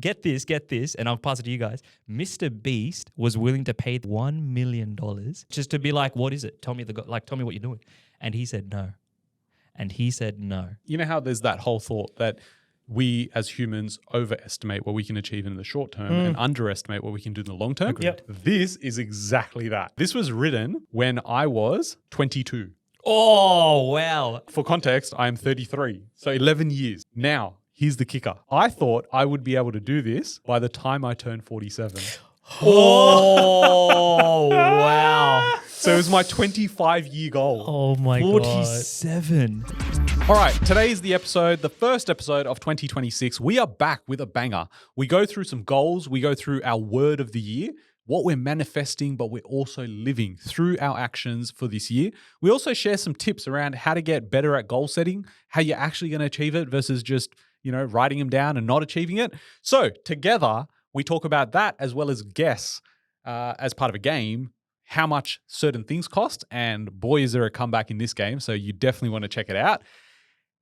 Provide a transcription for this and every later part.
get this, and I'll pass it to you guys. MrBeast was willing to pay $1 million just to be like, what is it? Tell me tell me what you're doing. And he said no. You know how there's that whole thought that we as humans overestimate what we can achieve in the short term and underestimate what we can do in the long term? Yep. This is exactly that. This was written when I was 22. Oh, wow. For context, I am 33, so 11 years. Now, here's the kicker. I thought I would be able to do this by the time I turned 47. Oh, wow. So it was my 25-year goal. Oh my god. 47. All right, today is the episode, the first episode of 2026. We are back with a banger. We go through some goals. We go through our word of the year, what we're manifesting, but we're also living through our actions for this year. We also share some tips around how to get better at goal setting, how you're actually going to achieve it versus just, writing them down and not achieving it. So together, we talk about that as well as guess as part of a game how much certain things cost. And boy, is there a comeback in this game. So you definitely want to check it out.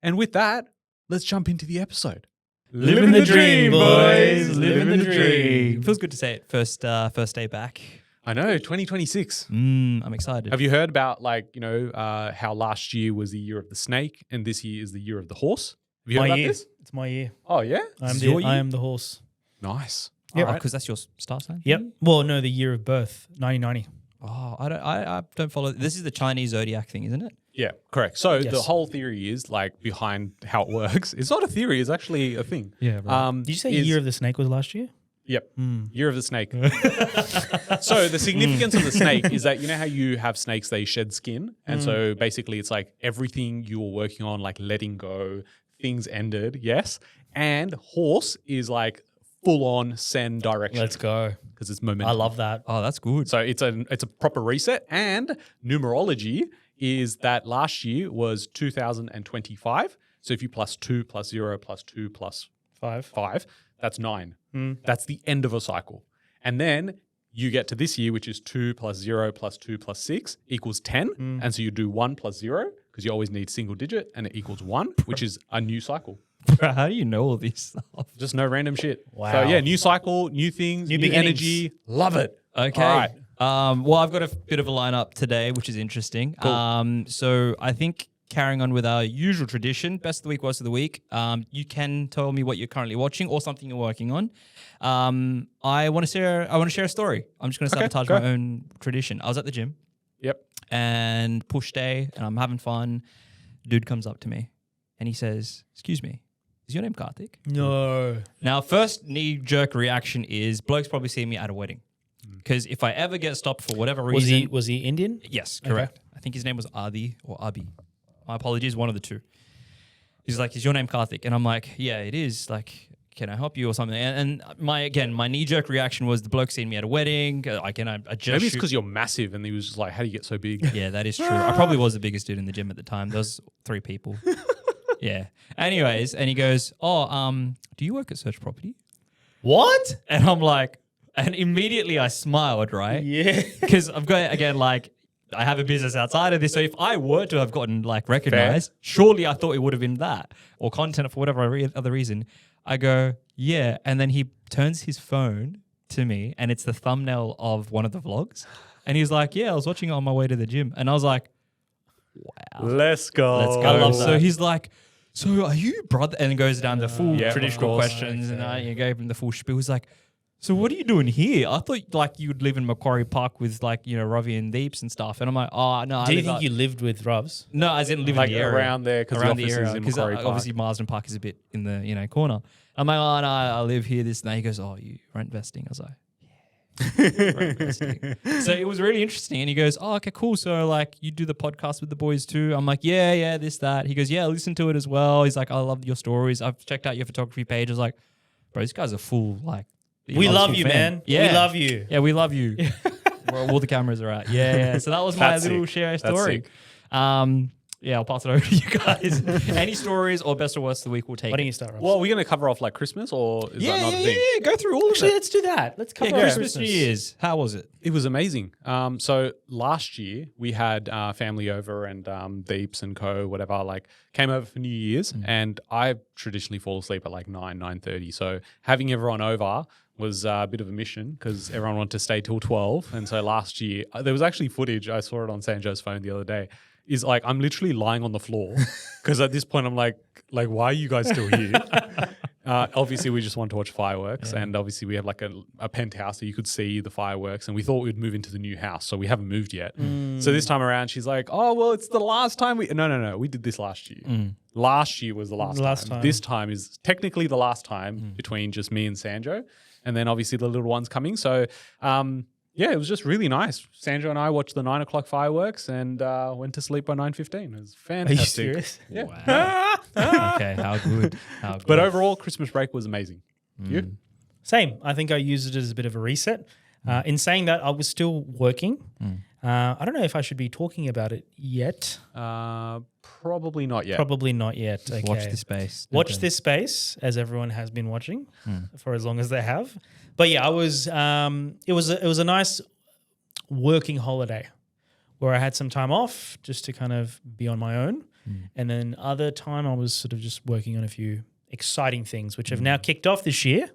And with that, let's jump into the episode. Living the dream, boys. Living the dream. Feels good to say it. First day back. I know, 2026. I'm excited. Have you heard about how last year was the year of the snake and this year is the year of the horse? Have you heard about this? It's my year. Oh, yeah? I am the horse. Nice. Yeah, All right. because that's your star sign. Yep. Well, no, the year of birth, 1990. Oh, I don't follow. This is the Chinese zodiac thing, isn't it? Yeah, correct. So Yes. the whole theory is behind how it works. It's not a theory, it's actually a thing. Yeah. Right. Did you say year of the snake was last year? Yep. Year of the snake. So the significance of the snake is that you know how you have snakes, they shed skin. And so basically it's like everything you were working on, like letting go, things ended, yes. And horse is like full on send direction. Let's go. Because it's momentum. I love that. Oh, that's good. So it's a proper reset. And numerology is that last year was 2025. So if you plus 2 plus 0 plus 2 plus 5, that's 9. That's the end of a cycle. And then you get to this year, which is 2 plus 0 plus 2 plus 6 equals 10. And so you do 1 plus 0 because you always need single digit and it equals 1, which is a new cycle. Bro, how do you know all this stuff? Just no random shit. Wow. So yeah, new cycle, new things, new beginnings. energy. Love it. Okay. All right. Well, I've got a bit of a lineup today, which is interesting. Cool. So I think carrying on with our usual tradition, best of the week, worst of the week. You can tell me what you're currently watching or something you're working on. I want to share a story. I'm just going to sabotage my own tradition. I was at the gym. Yep. And push day, and I'm having fun. Dude comes up to me, and he says, "Excuse me, is your name Karthik?" No. Now, first knee-jerk reaction is blokes probably see me at a wedding. Because if I ever get stopped for whatever reason... Was he Indian? Yes, correct. Okay. I think his name was Adi or Abi. My apologies, one of the two. He's like, "Is your name Karthik?" And I'm like, "Yeah, it is. Like, can I help you or something?" And my knee-jerk reaction was the bloke seen me at a wedding. I just Maybe it's because you're massive and he was just like, how do you get so big? Yeah, that is true. I probably was the biggest dude in the gym at the time. There was 3 people. Yeah. Anyways, and he goes, do you work at Search Property? What? And I'm like, and immediately I smiled, right? Yeah. Because I've got, again, like, I have a business outside of this. So if I were to have gotten like recognized, surely I thought it would have been that or content for whatever other reason. I go, yeah. And then he turns his phone to me and it's the thumbnail of one of the vlogs. And he's like, "Yeah, I was watching it on my way to the gym." And I was like, wow. Let's go. I love that. So he's like, "So are you brother?" And it goes down the full traditional of course. questions. And I gave him the full spiel. He's like, "So what are you doing here? I thought like you would live in Macquarie Park with like, Ravi and Deeps and stuff." And I'm like, "Oh, no." Do you think you lived with Rubs? No, as in live Like in the area. around there because the Around office is in because Macquarie Park. obviously Marsden Park is a bit in the, corner. I'm like, "Oh, no, I live here, this and that." He goes, "Oh, you rent vesting?" I was like, yeah, rent vesting. So it was really interesting. And he goes, "Oh, okay, cool. So like you do the podcast with the boys too?" I'm like, yeah, this, that. He goes, "Yeah, listen to it as well." He's like, "I love your stories. I've checked out your photography page." I was like, "Bro, this guy's a full like." We love you, fan. man. Yeah. We love you. Yeah, we love you. Where all the cameras are at. Yeah. So that was my That's little sick. share That's story. sick. Yeah, I'll pass it over to you guys. Any stories or best or worst of the week, we'll take Why don't it. you start, Ross? Well, are we going to cover off like Christmas or is that not a thing? Go through all of Actually, it. let's do that. Let's cover Yeah, our Christmas, New Year's. How was it? It was amazing. So last year we had family over and Deeps and co, whatever, like came over for New Year's, and I traditionally fall asleep at like 9:30. So having everyone over was a bit of a mission because everyone wanted to stay till 12. And so last year there was actually footage. I saw it on Sanjo's phone the other day. Is like I'm literally lying on the floor because at this point I'm like why are you guys still here? Obviously, we just wanted to watch fireworks, and obviously we have like a penthouse so you could see the fireworks, and we thought we'd move into the new house, so we haven't moved yet. So this time around, she's like, "Oh well, it's the last time we." No, we did this last year. Last year was the last time. This time is technically the last time between just me and Sanjo, and then obviously the little one's coming. So. Yeah, it was just really nice. Sanjo and I watched the 9 o'clock fireworks and went to sleep by 9:15. It was fantastic. Are you serious? Yeah. Wow. Okay, how good. How good. But overall, Christmas break was amazing. You? Same. I think I used it as a bit of a reset. In saying that, I was still working. I don't know if I should be talking about it yet. Probably not yet. Probably not yet. Okay. Watch this space. Watch this space, as everyone has been watching for as long as they have. But yeah, I was. It was a nice working holiday where I had some time off just to kind of be on my own, and then other time I was sort of just working on a few exciting things, which have now kicked off this year.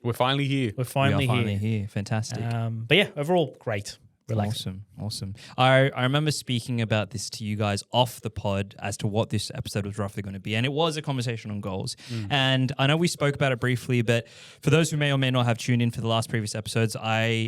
We're finally here. We're finally, We are finally here. Fantastic. But yeah, overall, great. Relaxing. Awesome. I remember speaking about this to you guys off the pod as to what this episode was roughly going to be. And it was a conversation on goals. And I know we spoke about it briefly, but for those who may or may not have tuned in for the last previous episodes,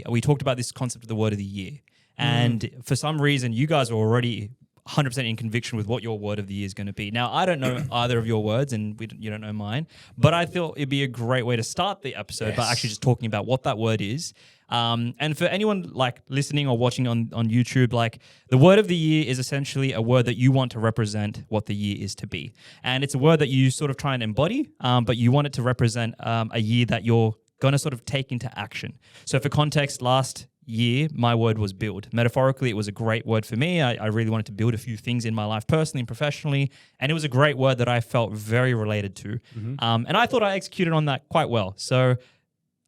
we talked about this concept of the word of the year. And for some reason, you guys are already 100% in conviction with what your word of the year is going to be. Now, I don't know either of your words, and you don't know mine, but I thought it'd be a great way to start the episode by actually just talking about what that word is. And for anyone like listening or watching on YouTube, like the word of the year is essentially a word that you want to represent what the year is to be. And it's a word that you sort of try and embody, but you want it to represent a year that you're going to sort of take into action. So for context, last year, my word was build. Metaphorically, it was a great word for me. I really wanted to build a few things in my life personally and professionally. And it was a great word that I felt very related to. And I thought I executed on that quite well. So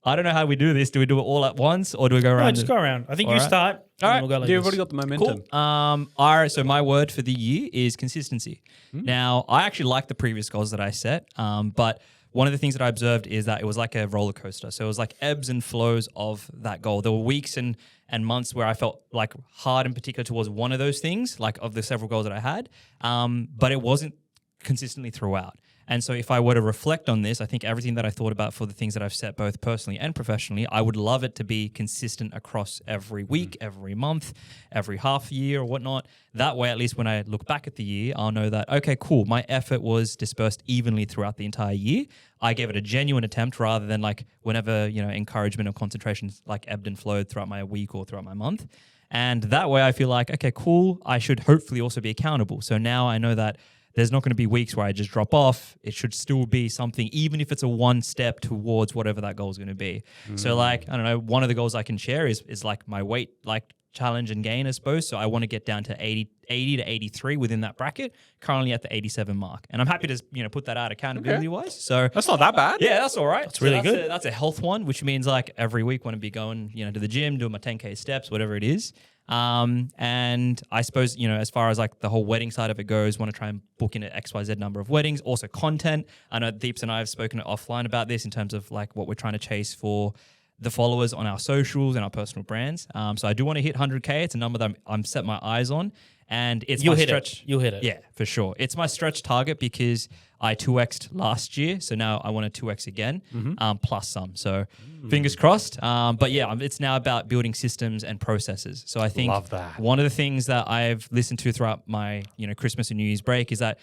I don't know how we do this. Do we do it all at once or do we go around? No, just go around. I think All you right. start. All right. We'll go like Yeah, this. we've already got the momentum. Cool. All right. So my word for the year is consistency. Now, I actually like the previous goals that I set, but one of the things that I observed is that it was like a roller coaster. So it was like ebbs and flows of that goal. There were weeks and months where I felt like hard in particular towards one of those things, like of the several goals that I had, but it wasn't consistently throughout. And so if I were to reflect on this, I think everything that I thought about for the things that I've set both personally and professionally, I would love it to be consistent across every week, every month, every half year or whatnot. That way, at least when I look back at the year, I'll know that, okay, cool, my effort was dispersed evenly throughout the entire year. I gave it a genuine attempt rather than like whenever, encouragement or concentration like ebbed and flowed throughout my week or throughout my month. And that way I feel like, okay, cool, I should hopefully also be accountable. So now I know that there's not going to be weeks where I just drop off. It should still be something, even if it's a one step towards whatever that goal is going to be. So like, I don't know, one of the goals I can share is like my weight, like challenge and gain, I suppose. So I want to get down to 80 to 83 within that bracket, currently at the 87 mark. And I'm happy to, put that out accountability wise. So That's not that bad. yeah, that's all right. That's really good. That's a health one, which means like every week want to be going, to the gym, doing my 10K steps, whatever it is. And I suppose, as far as like the whole wedding side of it goes, want to try and book in an XYZ number of weddings. Also content. I know Deeps and I have spoken offline about this in terms of like what we're trying to chase for the followers on our socials and our personal brands. So I do want to hit 100K. It's a number that I'm set my eyes on. And it's You'll my hit stretch. it. You'll hit it. Yeah, for sure. It's my stretch target because I 2x'd last year. So now I want to 2x again, plus some. So fingers crossed. But yeah, it's now about building systems and processes. So I think Love that. one of the things that I've listened to throughout my Christmas and New Year's break is that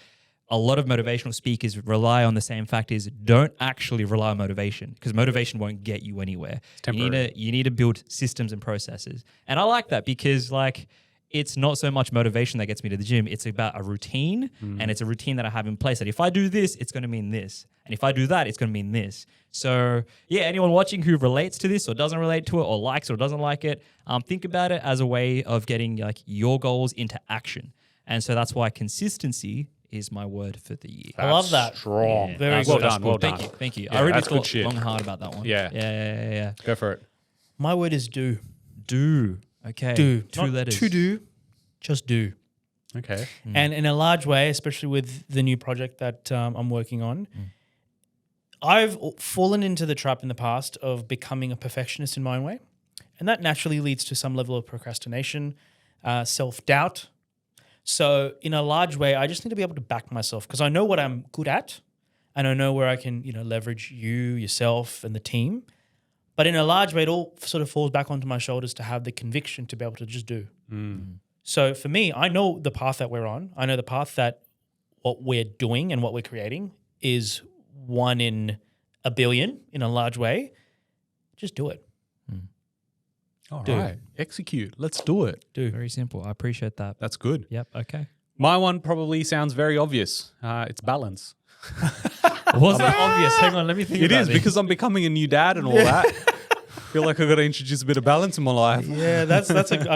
a lot of motivational speakers rely on the same fact is don't actually rely on motivation because motivation won't get you anywhere. You need to build systems and processes. And I like that because like it's not so much motivation that gets me to the gym. It's about a routine and it's a routine that I have in place that if I do this, it's going to mean this. And if I do that, it's going to mean this. So yeah, anyone watching who relates to this or doesn't relate to it or likes or doesn't like it, think about it as a way of getting like your goals into action. And so that's why consistency is my word for the year. I love that. Strong. Yeah, Very that's- good. that's Well good. done. Thank you. Yeah, I really that's good thought shit. long and hard about that one. Yeah. Yeah. Go for it. My word is do. Do. Okay. Do. Two Not letters. to do, just do. Okay. And in a large way, especially with the new project that I'm working on, I've fallen into the trap in the past of becoming a perfectionist in my own way. And that naturally leads to some level of procrastination, self-doubt. So in a large way, I just need to be able to back myself because I know what I'm good at and I know where I can, leverage you, yourself, and the team. But in a large way, it all sort of falls back onto my shoulders to have the conviction to be able to just do. So for me, I know the path that we're on. I know the path that what we're doing and what we're creating is 1 in a billion in a large way. Just do it. All Do. right. Execute. Let's do it. Do. Very simple. I appreciate that. That's good. Yep. Okay. My one probably sounds very obvious. It's balance. Was that obvious? Hang on. Let me think It about is this. because I'm becoming a new dad and all that. Feel like I've got to introduce a bit of balance in my life. Yeah, that's that's probably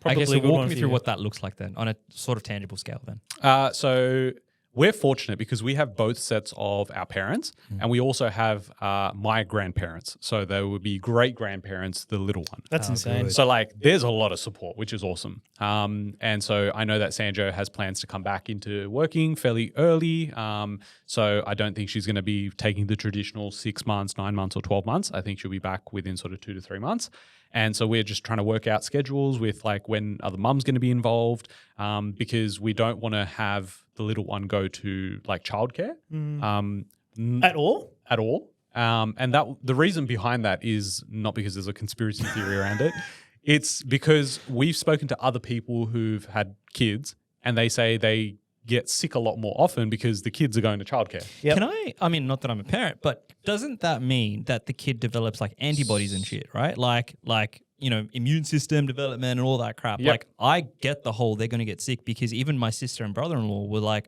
I guess a good walk one me for through you. what that looks like then on a sort of tangible scale then. So we're fortunate because we have both sets of our parents and we also have my grandparents. So there would be great grandparents, the little one. That's insane. So like there's a lot of support, which is awesome. And so I know that Sanjo has plans to come back into working fairly early. So I don't think she's going to be taking the traditional 6 months, 9 months or 12 months. I think she'll be back within sort of 2 to 3 months. And so we're just trying to work out schedules with like when other mum's going to be involved because we don't want to have the little one go to like childcare At all? at all. And that the reason behind that is not because there's a conspiracy theory around it. It's because we've spoken to other people who've had kids and they say they get sick a lot more often because the kids are going to childcare. Yep. Can I mean, not that I'm a parent, but doesn't that mean that the kid develops like antibodies and shit, right? Like, immune system development and all that crap. Yep. Like I get the whole they're going to get sick because even my sister and brother-in-law were like,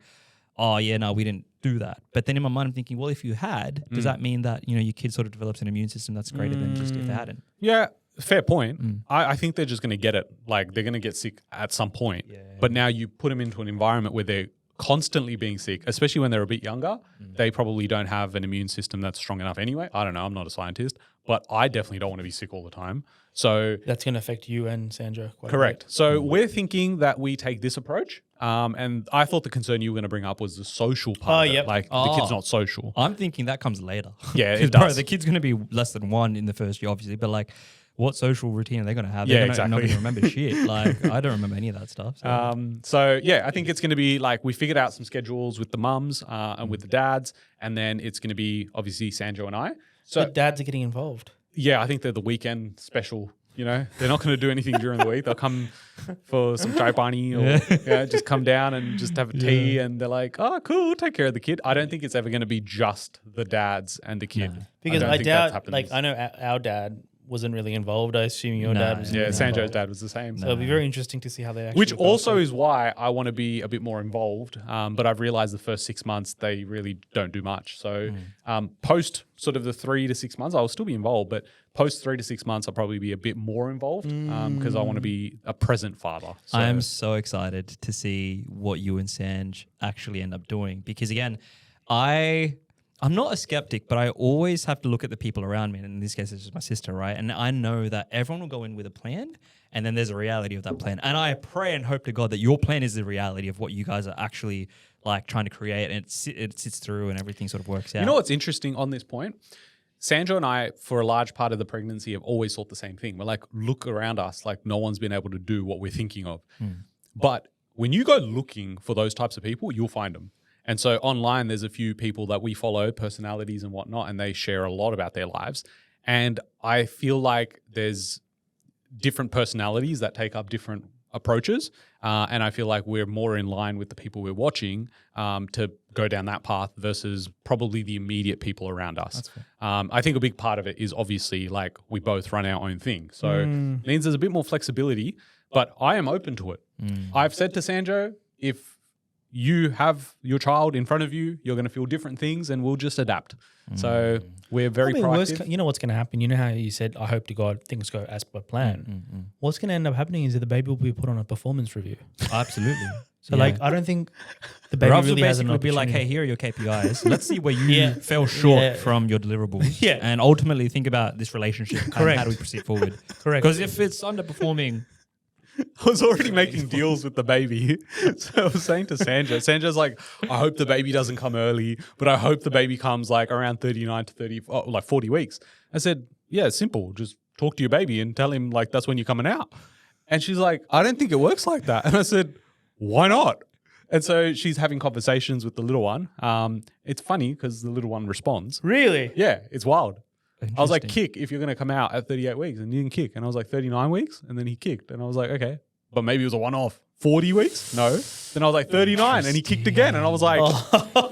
oh yeah, no, we didn't do that. But then in my mind, I'm thinking, well, if you had, does that mean that, your kid sort of develops an immune system that's greater than just if they hadn't? Yeah, fair point. I think they're just going to get it. Like they're going to get sick at some point. But now you put them into an environment where they're constantly being sick, especially when they're a bit younger. They probably don't have an immune system that's strong enough anyway. I don't know. I'm not a scientist, but I definitely don't want to be sick all the time. So That's going to affect you and Sandra. Quite a correct. bit. So we're thinking that we take this approach. And I thought the concern you were going to bring up was the social part. of it. yep. Like the kid's not social. I'm thinking that comes later. Yeah, it 'Cause, bro, does. the kid's going to be less than 1 in the first year, obviously, but like, what social routine are they going to have? Yeah, They're exactly. not going to remember shit. Like, I don't remember any of that stuff. So. So yeah, I think it's going to be like we figured out some schedules with the mums and with the dads, and then it's going to be obviously Sanjo and I. So The dads are getting involved. yeah, I think they're the weekend special. They're not going to do anything during the week. They'll come for some chai pani or just come down and just have a tea, and they're like, "Oh, cool, take care of the kid." I don't think it's ever going to be just the dads and the kid Because don't I think that doubt, happens. I know our dad wasn't really involved. I assume your No, dad was. Yeah, involved. Sanjo's dad was the same. So it'll be very interesting to see how they actually. Which look also after. is why I want to be a bit more involved. But I've realized the first 6 months, they really don't do much. So post sort of the 3 to 6 months, I'll still be involved. But post 3 to 6 months, I'll probably be a bit more involved because I want to be a present father. So, I am so excited to see what you and Sanj actually end up doing because, again, I'm not a skeptic, but I always have to look at the people around me. And in this case, it's just my sister, right? And I know that everyone will go in with a plan and then there's a reality of that plan. And I pray and hope to God that your plan is the reality of what you guys are actually like trying to create and it sits through and everything sort of works out. You know what's interesting on this point? Sanjo and I, for a large part of the pregnancy, have always thought the same thing. We're like, look around us, like no one's been able to do what we're thinking of. But when you go looking for those types of people, you'll find them. And so online, there's a few people that we follow, personalities and whatnot, and they share a lot about their lives. And I feel like there's different personalities that take up different approaches. And I feel like we're more in line with the people we're watching to go down that path versus probably the immediate people around us. I think a big part of it is obviously like we both run our own thing. So it means there's a bit more flexibility, but I am open to it. I've said to Sanjo, if you have your child in front of you, you're going to feel different things, and we'll just adapt. So we're very proactive. You know what's going to happen? You know how you said, I hope to God things go as per plan. What's going to end up happening is that the baby will be put on a performance review. Absolutely. So like, I don't think the baby Rav really has an basically be like, opportunity. hey, here are your KPIs. Let's see where you fell short from your deliverables. Yeah. And ultimately think about this relationship. Correct. And how do we proceed forward? Correct. Because if it's underperforming, I was already making deals with the baby. So I was saying to Sandra's like, I hope the baby doesn't come early, but I hope the baby comes like around 39 to 30, like 40 weeks. I said, yeah, it's simple. Just talk to your baby and tell him like that's when you're coming out. And she's like, I don't think it works like that. And I said, why not? And so she's having conversations with the little one. It's funny because the little one responds. Really? Yeah, it's wild. I was like, Interesting. kick if you're going to come out at 38 weeks. And he didn't kick. And I was like, 39 weeks? And then he kicked. And I was like, okay. But maybe it was a one-off. 40 weeks? No. Then I was like, 39. And he kicked again. And I was like,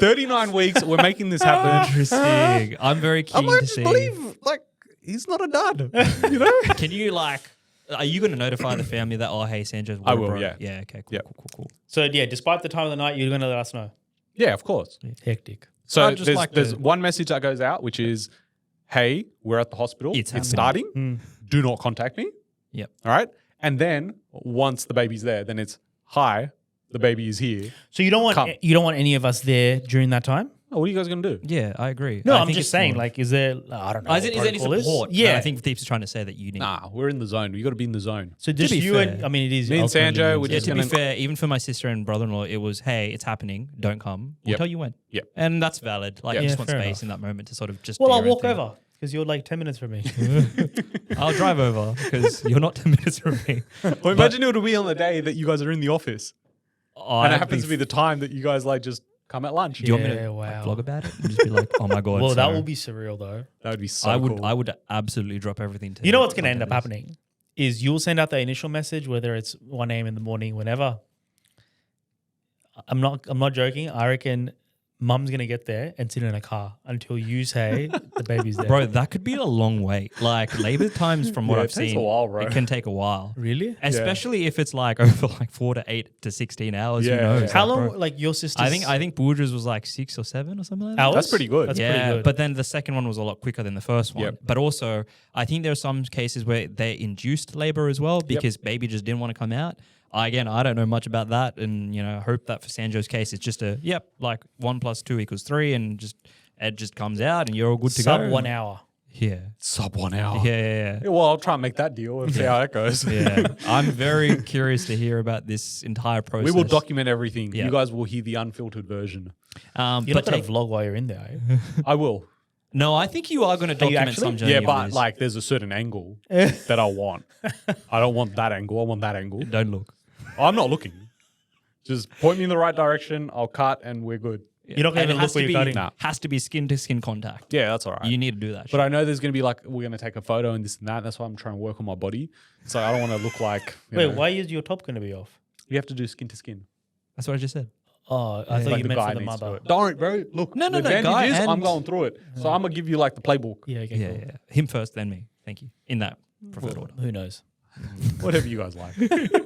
39 weeks. We're making this happen. interesting. I'm very I'm keen like, to just see. believe, like, he's not a dud. You know? Can you are you going to notify the family that, oh, hey, Sandra's I will, broke? yeah. Yeah, okay, cool, Yeah. cool. So yeah, despite the time of the night, you're going to let us know. Yeah, of course. Hectic. So I'd just like there's to- one message that goes out, which is, hey, we're at the hospital. It's happening. starting. Do not contact me. Yep. All right. And then once the baby's there, then it's, hi, the baby is here. So you don't Come. want any of us there during that time? Oh, what are you guys going to do? Yeah, I agree. No, I I'm think just it's saying, more- like, is there, I don't know. Is what it any protocol is? support? Yeah. I think Deep's trying to say that you need. Nah, we're in the zone. You got to be in the zone. So just be you fair, and, I mean, it is. me and ultimately Sanjo, you. we're Yeah, just to be gonna- fair, even for my sister and brother-in-law, it was, hey, it's happening. Don't come. We'll Yep. tell you when. Yep. And that's valid. Like, Yep. you Yeah, just want fair space enough. in that moment to sort of just Well, do I'll your own walk thing. over because you're like 10 minutes from me. I'll drive over because you're not 10 minutes from me. Well, imagine it would be on the day that you guys are in the office. And it happens to be the time that you guys like just come at lunch. Do you want me Yeah, to wow. vlog about it and just be like, oh my god? Well, so that will be surreal though. That would be so I would cool. I would absolutely drop everything to. You know what's going to end content up this. happening is you'll send out the initial message, whether it's 1 a.m. in the morning, whenever. I'm not joking. I reckon Mum's going to get there and sit in a car until you say the baby's there. Bro, that could be a long wait. Like labor times, from what Yeah, I've it takes seen, a while, bro. it can take a while. Really? Especially if it's like over like 4 to 8 to 16 hours. Yeah, Who knows? yeah. How Like, long, bro, like your sister's... I think Bourgeois was like 6 or 7 or something like that. hours? That's pretty good. That's yeah, pretty good. but then the second one was a lot quicker than the first one. Yep. But also, I think there are some cases where they induced labor as well because baby just didn't want to come out. I don't know much about that, and hope that for Sanjo's case, it's just like 1 + 2 = 3, and just Ed just comes out, and you're all good to Sub go. 1 hour. Yeah. Sub 1 hour. Yeah. Yeah, well, I'll try and make that deal and see how that goes. Yeah. I'm very curious to hear about this entire process. We will document everything. Yeah. You guys will hear the unfiltered version. You're not but going to vlog while you're in there, are you? I will. no, I think you are going to Are you document actually? some journey. Yeah, of but this. like there's a certain angle that I want. I don't want that angle. I want that angle. Don't look. I'm not looking. Just point me in the right direction. I'll cut and we're good. You're not going And to it look has where to you're be cutting. Nah. has to be skin to skin contact. Yeah, that's all right. You need to do that. But I know there's going to be like, we're going to take a photo and this and that. That's why I'm trying to work on my body. So I don't want to look like, Wait, why is your top going to be off? You have to do skin to skin. That's what I just said. Oh, I thought Like you the meant guy for the needs to do mother. it. Don't, bro. Look, No, the no, advantage guy is I'm and- going through it. So I'm going to give you like the playbook. Yeah, okay, Yeah, cool. yeah. Him first, then me. Thank you. In that preferred order. Who knows? Whatever you guys like.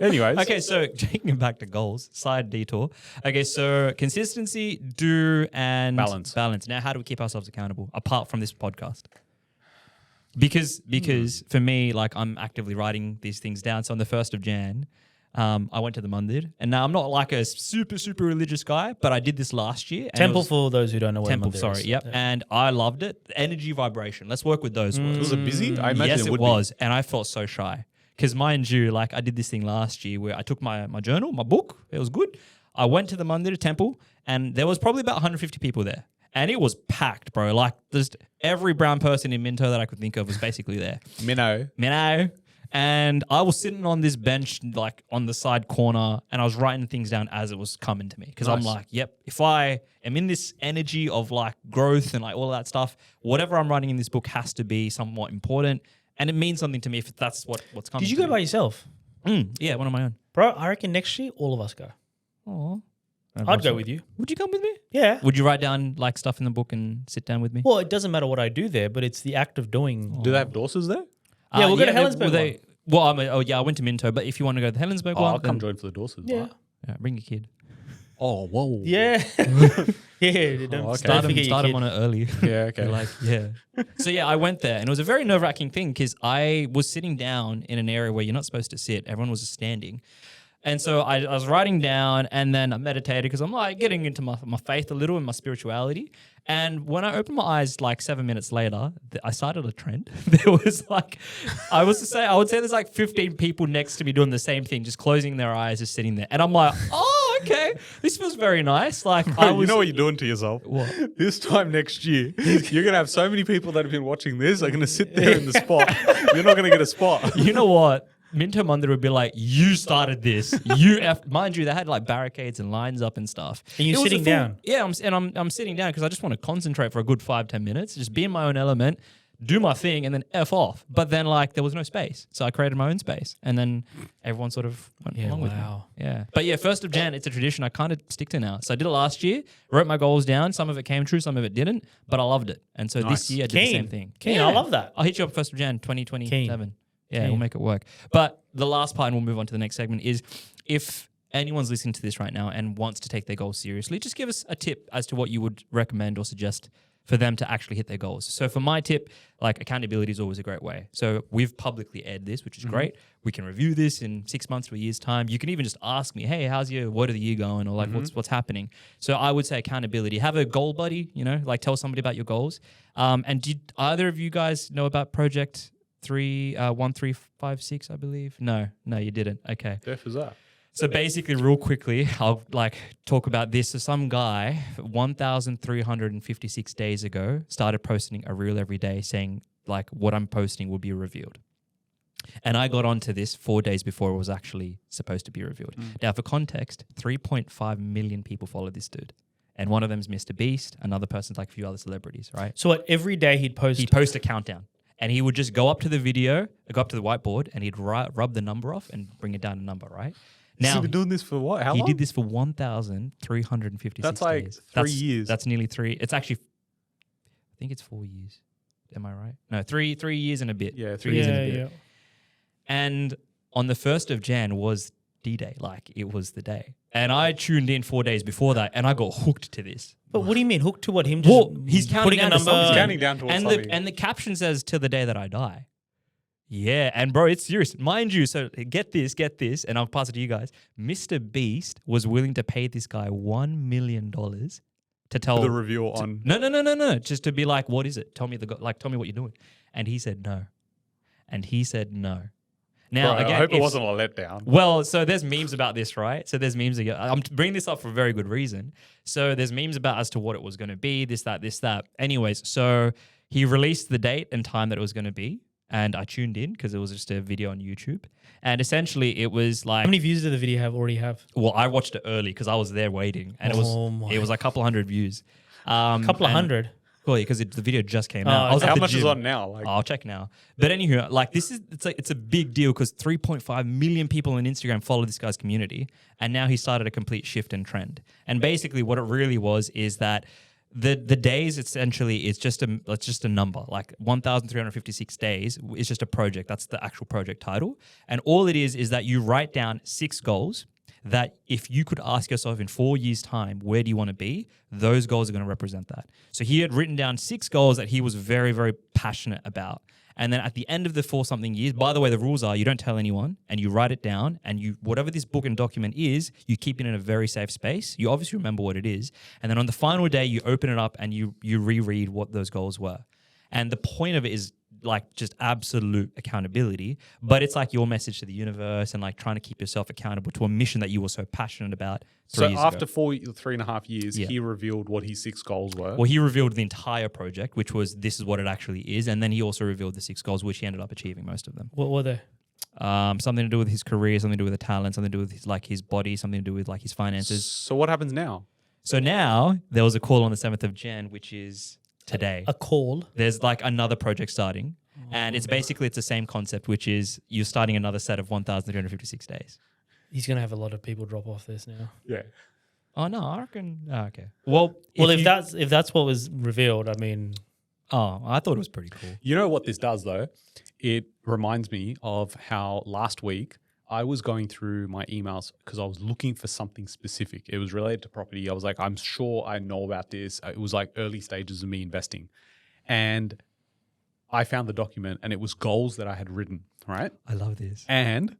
Anyways. Okay, so taking it back to goals, side detour. Okay, so consistency, do, and Balance. Now, how do we keep ourselves accountable apart from this podcast? Because for me, like I'm actively writing these things down. So on the 1st of Jan, I went to the Mandir, and now I'm not like a super religious guy, but I did this last year. and it Temple was- for those who don't know what Temple, Mandir sorry, is. yep. And I loved it. Energy vibration. Let's work with those words. Was it busy? I imagine Yes, it would was. And I felt so shy. Because mind you, like I did this thing last year where I took my journal, my book. It was good. I went to the Mandir temple and there was probably about 150 people there. And it was packed, bro. Like just every brown person in Minto that I could think of was basically there. be. Minnow. And I was sitting on this bench, like on the side corner, and I was writing things down as it was coming to me. Because I'm Nice. like, yep, if I am in this energy of like growth and like all that stuff, whatever I'm writing in this book has to be somewhat important. And it means something to me if that's what's coming. Did you to go me. by yourself? Yeah, one of my own. Bro, I reckon next year all of us go. Oh, I'd go with you. Would you come with me? Yeah. Would you write down like stuff in the book and sit down with me? Well, it doesn't matter what I do there, but it's the act of doing. Do they have Dorsers there? Yeah, we'll go to they- Helensburgh Well, I went to Minto, but if you want to go to the Helensburgh Oh, one, I'll come then- join for the Dorsers. Yeah. yeah, bring your kid. Oh, whoa. Yeah. Yeah. Don't, okay. Start don't forget your them kid. on it early. Yeah, okay. They're like, yeah. So yeah, I went there and it was a very nerve-wracking thing because I was sitting down in an area where you're not supposed to sit. Everyone was just standing. And so I was writing down and then I meditated because I'm like getting into my faith a little and my spirituality. And when I opened my eyes like 7 minutes later, I started a trend. There was like, I would say there's like 15 people next to me doing the same thing, just closing their eyes, just sitting there. And I'm like, oh, okay, this feels very nice. Like, You know what you're doing to yourself? What? This time next year, you're going to have so many people that have been watching this are going to sit there in the spot. You're not going to get a spot. You know what? Minto Munder would be like, you started this. Mind you, they had like barricades and lines up and stuff. And you're sitting down? Yeah, I'm sitting down because I just want to concentrate for a good 5-10 minutes, just be in my own element, do my thing, and then F off. But then like there was no space. So I created my own space. And then everyone sort of went along with me. Yeah. But yeah, 1st of Jan, it's a tradition I kind of stick to now. So I did it last year, wrote my goals down. Some of it came true, some of it didn't, but I loved it. And so this year I did the same thing. Keen, I love that. I'll hit you up 1st of Jan, 2027. Keen. Yeah, we'll make it work. But the last part, and we'll move on to the next segment, is if anyone's listening to this right now and wants to take their goals seriously, just give us a tip as to what you would recommend or suggest for them to actually hit their goals. So for my tip, like accountability is always a great way. So we've publicly aired this, which is great. We can review this in 6 months to a year's time. You can even just ask me, hey, how's your word of the year going? Or like what's happening? So I would say accountability. Have a goal buddy, like tell somebody about your goals. And did either of you guys know about Project 1356, I believe? No, you didn't. Okay. Deaf is that? So basically, real quickly, I'll like talk about this. So some guy 1,356 days ago started posting a reel every day saying like what I'm posting will be revealed. And I got onto this 4 days before it was actually supposed to be revealed. Now, for context, 3.5 million people follow this dude. And one of them is MrBeast. Another person's like a few other celebrities, right? So every day he'd post A countdown. And he would just go up to the whiteboard, and he'd rub the number off and bring it down a number, right? Now, he's been doing this for what? How long? He did this for 1,356 That's like days. 3 years. That's nearly 3. It's actually, I think it's 4 years. Am I right? No, 3 years and a bit. Yeah, 3 years and a bit. Yeah. And on the 1st of Jan was D-Day. Like, it was the day. And I tuned in 4 days before that, and I got hooked to this. But what do you mean hooked to what? Him just He's counting putting down a to number. something. He's counting down towards something. And the caption says, till the day that I die. Yeah, and bro, it's serious. Mind you, so get this, and I'll pass it to you guys. MrBeast was willing to pay this guy $1 million to tell the reveal on. No. Just to be like, what is it? Tell me tell me what you're doing. And he said no. Now, Bro, again, I hope it wasn't a letdown. Well, so there's memes about this, right? So there's memes. I'm bringing this up for a very good reason. So there's memes about as to what it was going to be, this, that. Anyways, so he released the date and time that it was going to be. And I tuned in because it was just a video on YouTube. And essentially it was like... How many views did the video already have? Well, I watched it early because I was there waiting. And it was like a couple hundred views. A couple of hundred? Well, because the video just came out. I was at How the much gym. is on now? Like, I'll check now. But anywho, like it's a big deal because 3.5 million people on Instagram follow this guy's community, and now he started a complete shift in trend. And basically, what it really was is that the days essentially is just a number. Like 1,356 days is just a project. That's the actual project title, and all it is that you write down 6 goals. That if you could ask yourself in 4 years' time, where do you want to be? Those goals are going to represent that. So he had written down 6 goals that he was very, very passionate about. And then at the end of the 4-something years, by the way, the rules are you don't tell anyone and you write it down, and you whatever this book and document is, you keep it in a very safe space. You obviously remember what it is. And then on the final day, you open it up and you reread what those goals were. And the point of it is like just absolute accountability, but it's like your message to the universe and like trying to keep yourself accountable to a mission that you were so passionate about 3 years after ago. 3.5 years, he revealed what his 6 goals were. Well, he revealed the entire project, which was this is what it actually is, and then he also revealed the 6 goals, which he ended up achieving most of them. What were they? Something to do with his career, something to do with the talent, something to do with his body, something to do with like his finances. So what happens now? So now there was a call on the 7th of Jan, which is today. A call? There's like another project starting. And it's basically, it's the same concept, which is you're starting another set of 1,356 days. He's going to have a lot of people drop off this now. Yeah. Oh, no, I reckon. Oh, okay. Well, if that's what was revealed, I mean... Oh, I thought it was pretty cool. You know what this does, though? It reminds me of how last week I was going through my emails because I was looking for something specific. It was related to property. I was like, I'm sure I know about this. It was like early stages of me investing. And I found the document and it was goals that I had written, right? I love this. And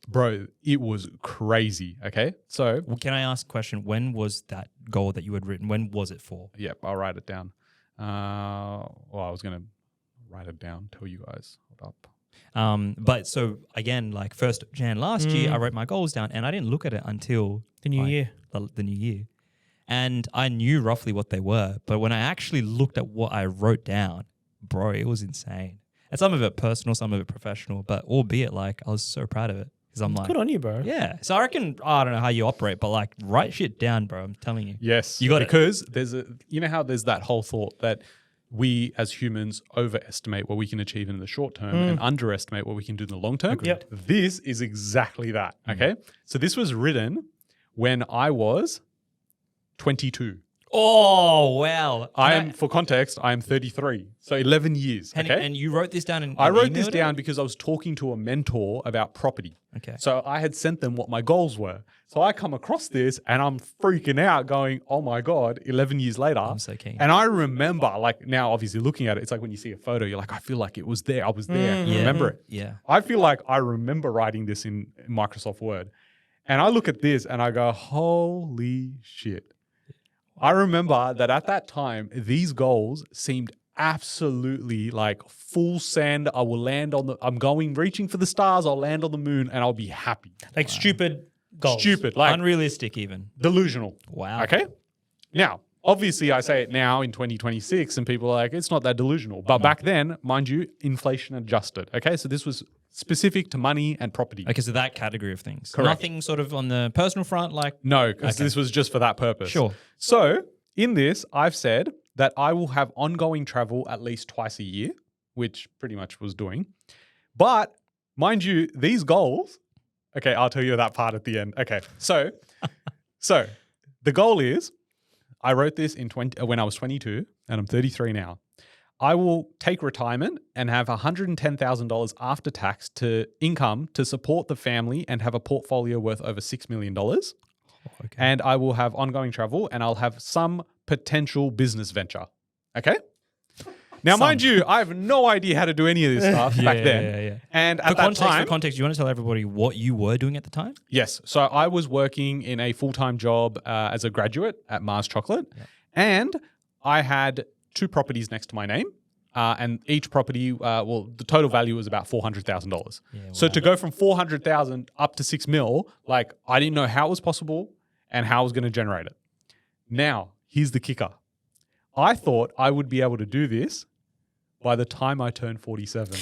bro, it was crazy. Okay. So, Well, can I ask a question? When was that goal that you had written? When was it for? yep, I'll write it down. I was going to write it down, tell you guys. Hold up. But so again, like 1st Jan last year, I wrote my goals down and I didn't look at it until The new year. the new year. And I knew roughly what they were. But when I actually looked at what I wrote down, bro, it was insane. And some of it personal, some of it professional, but albeit like I was so proud of it because I'm like, Good on you, bro. yeah. So I reckon, I don't know how you operate, but like write shit down, bro. I'm telling you. Yes. You got it. Because there's you know how there's that whole thought that we as humans overestimate what we can achieve in the short term and underestimate what we can do in the long term. Yep. This is exactly that. Okay. So this was written when I was 22. Oh, wow. For context, I am 33. So 11 years. And, Okay. and you wrote this down I wrote this emailed it? down because I was talking to a mentor about property. Okay. So I had sent them what my goals were. So I come across this and I'm freaking out going, oh my God, 11 years later. I'm so keen. And I remember, like now obviously looking at it, it's like when you see a photo, you're like, I feel like it was there. I was there. I remember it. Yeah. I feel like I remember writing this in Microsoft Word. And I look at this and I go, holy shit. I remember that at that time, these goals seemed absolutely like full send. I will land on reaching for the stars. I'll land on the moon and I'll be happy. Like stupid goals. Stupid, like Unrealistic even. delusional. Wow. Okay. Now, obviously I say it now in 2026 and people are like, it's not that delusional. But back then, mind you, inflation adjusted. Okay. So this was specific to money and property. Okay, so that category of things. Correct. Nothing sort of on the personal front, like No, because this was just for that purpose. Sure. So in this, I've said that I will have ongoing travel at least twice a year, which pretty much was doing. But mind you, these goals, okay, I'll tell you that part at the end. Okay, so the goal is, I wrote this when I was 22 and I'm 33 now. I will take retirement and have $110,000 after tax to income to support the family and have a portfolio worth over $6 million. okay. And I will have ongoing travel and I'll have some potential business venture. Okay? Now, mind you, I have no idea how to do any of this stuff back then. Yeah. And For at that context, time, you want to tell everybody what you were doing at the time? yes. So I was working in a full-time job as a graduate at Mars Chocolate. And I had 2 properties next to my name. And each property, the total value was about $400,000. So to go from 400,000 up to 6 mil, like I didn't know how it was possible and how I was going to generate it. Now, here's the kicker. I thought I would be able to do this by the time I turned 47.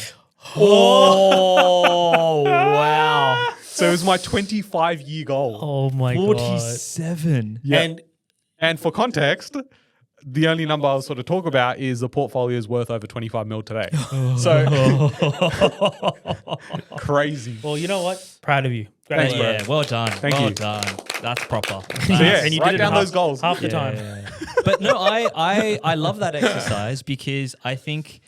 Oh, wow. So it was my 25-year goal. Oh my God. 47. Yeah. And for context, the only number I'll sort of talk about is the portfolio is worth over 25 mil today. So crazy. Well, you know what? Proud of you. Thanks, Great bro. work. Yeah, well done. Thank well you. done. That's proper. So yeah, And you write did it down half- those goals. half the time. Yeah. But no, I love that exercise because I think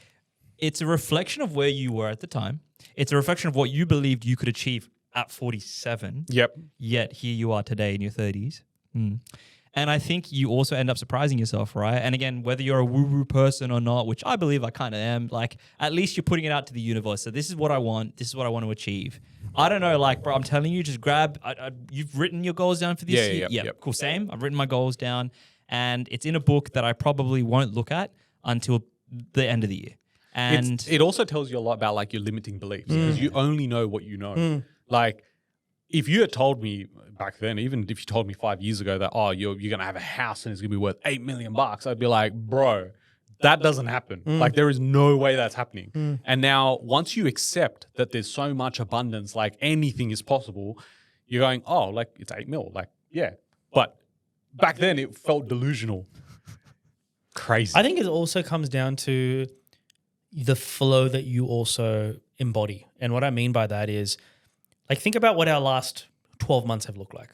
it's a reflection of where you were at the time. It's a reflection of what you believed you could achieve at 47. Yep. Yet here you are today in your 30s. And I think you also end up surprising yourself, right? And again, whether you're a woo-woo person or not, which I believe I kind of am, like at least you're putting it out to the universe. So this is what I want. This is what I want to achieve. I don't know, like, bro, I'm telling you, just grab, you've written your goals down for this year? Yep. Cool, same. I've written my goals down and it's in a book that I probably won't look at until the end of the year. And it also tells you a lot about like your limiting beliefs because you only know what you know. Like if you had told me back then, even if you told me 5 years ago that, oh, you're going to have a house and it's going to be worth $8 million, I'd be like, bro, that doesn't happen. Like there is no way that's happening. And now once you accept that there's so much abundance, like anything is possible, you're going, oh, like it's 8 mil. Like, yeah. But back then it felt delusional. Crazy. I think it also comes down to the flow that you also embody. And what I mean by that is, like, think about what our last 12 months have looked like.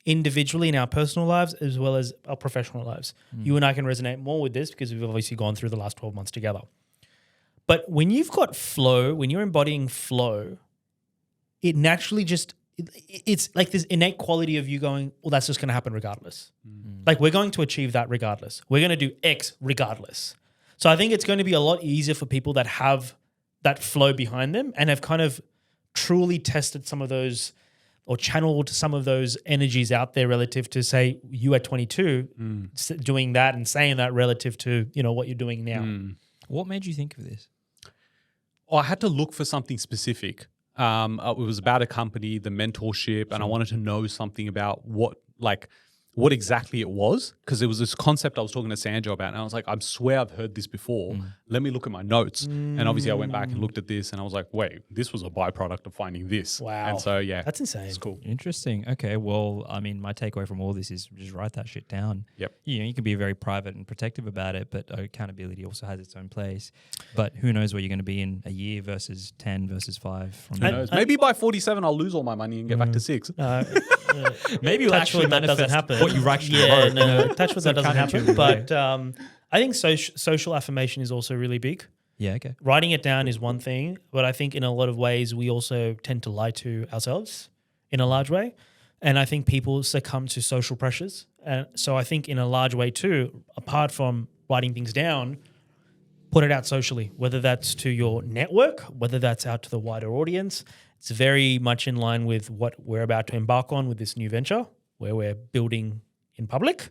Individually in our personal lives as well as our professional lives. You and I can resonate more with this because we've obviously gone through the last 12 months together. But when you've got flow, when you're embodying flow, it naturally just it's like this innate quality of you going, well, that's just going to happen regardless. Like we're going to achieve that regardless. We're going to do X regardless. So I think it's going to be a lot easier for people that have that flow behind them and have kind of truly tested some of those or channeled some of those energies out there relative to, say, you at 22 doing that and saying that relative to, what you're doing now. What made you think of this? I had to look for something specific. It was about a company, the mentorship, and I wanted to know something about what exactly it was, because it was this concept I was talking to Sanjo about, and I was like, I swear I've heard this before. Let me look at my notes. And obviously I went back and looked at this and I was like, wait, this was a byproduct of finding this. Wow. And so, yeah. That's insane. It's cool. Interesting. Okay. Well, I mean, my takeaway from all this is just write that shit down. Yep. You can be very private and protective about it, but accountability also has its own place. But who knows where you're going to be in a year versus 10 versus 5. From Who knows? Maybe by 47 I'll lose all my money and get back to 6. Maybe you'll Touch wood, actually that doesn't manifest happen. what you actually Yeah, wrote. no, touch wood, that doesn't happen. counterintuitive, But I think social affirmation is also really big. Yeah, okay. Writing it down is one thing, but I think in a lot of ways we also tend to lie to ourselves in a large way. And I think people succumb to social pressures. And so I think in a large way too, apart from writing things down, put it out socially, whether that's to your network, whether that's out to the wider audience. It's very much in line with what we're about to embark on with this new venture where we're building in public.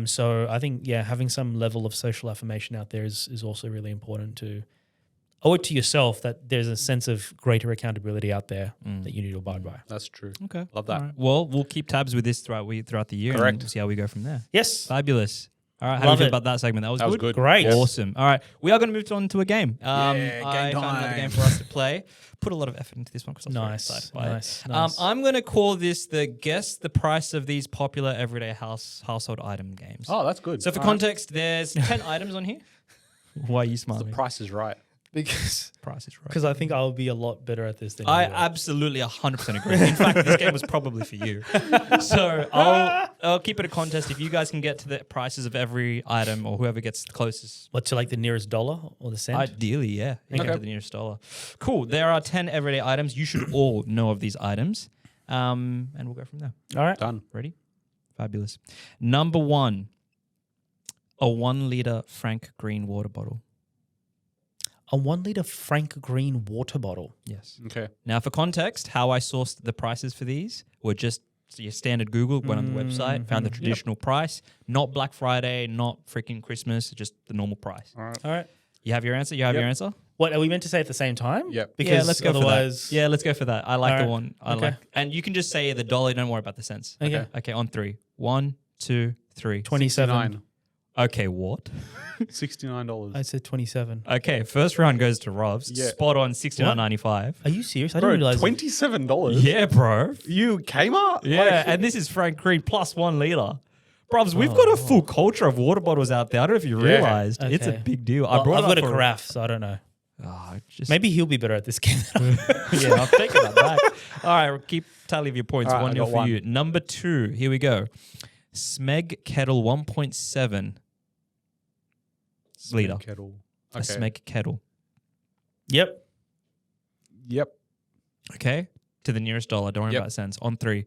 So I think, having some level of social affirmation out there is also really important to owe it to yourself that there's a sense of greater accountability out there that you need to abide by. That's true. Okay. Love that. All right. Well, we'll keep tabs with this throughout the year. Correct. And see how we go from there. Yes. Fabulous. All right. How Love do you it. feel about that segment? That was good. Great. Yes. Awesome. All right. We are going to move on to a game. Game I found another time. game for us to play. Put a lot of effort into this one because I was very Nice. excited by it. Nice. I'm going to call this the guess the price of these popular everyday household item games. Oh, that's good. So for context, there's 10 items on here. Why are you the smiling? price is right. Price is right. Because I think I'll be a lot better at this than I you will. absolutely 100% agree. In fact, this game was probably for you. So I'll keep it a contest. If you guys can get to the prices of every item or whoever gets the closest. What, to like the nearest dollar or the cent? Ideally, yeah. You Okay. get to the nearest dollar. Cool. There are 10 everyday items. You should all know of these items. And we'll go from there. All right. Done. Ready? Fabulous. Number 1, a 1 liter Frank Green water bottle. A 1 liter Frank Green water bottle. Yes. Okay. Now, for context, how I sourced the prices for these were just your standard Google, went on the website, found the traditional price, not Black Friday, not freaking Christmas, just the normal price. All right. You have your answer? You have your answer? What, are we meant to say at the same time? Yep. Because Yeah, let's go otherwise, for that. Yeah, let's go for that. I like All the right. one. I Okay. like, and you can just say the dollar. Don't worry about the cents. Okay. Okay, on 3. 1, 2, 3. 27. Okay, what? $69. I said 27. Okay, first round goes to Rob's. Yeah. Spot on, $69.95. Are you serious? I Bro, didn't realize. $27? Yeah, bro. You Kmart? Yeah, Like, and this is Frank Green plus 1 liter. Bruvs, we've got a full culture of water bottles out there. I don't know if you realized. It's a Okay. big deal. Well, I brought I've got it a up carafe, so I don't know. just Maybe he'll be better at this game. yeah, I'm taking that back. All right, keep tally of your points. All right, 1-0 I for got you. Number 2, here we go. Smeg Kettle 1.7 liter. Kettle. A Smeg Kettle. Yep. Yep. Okay, to the nearest dollar. Don't worry Yep. about cents. On 3.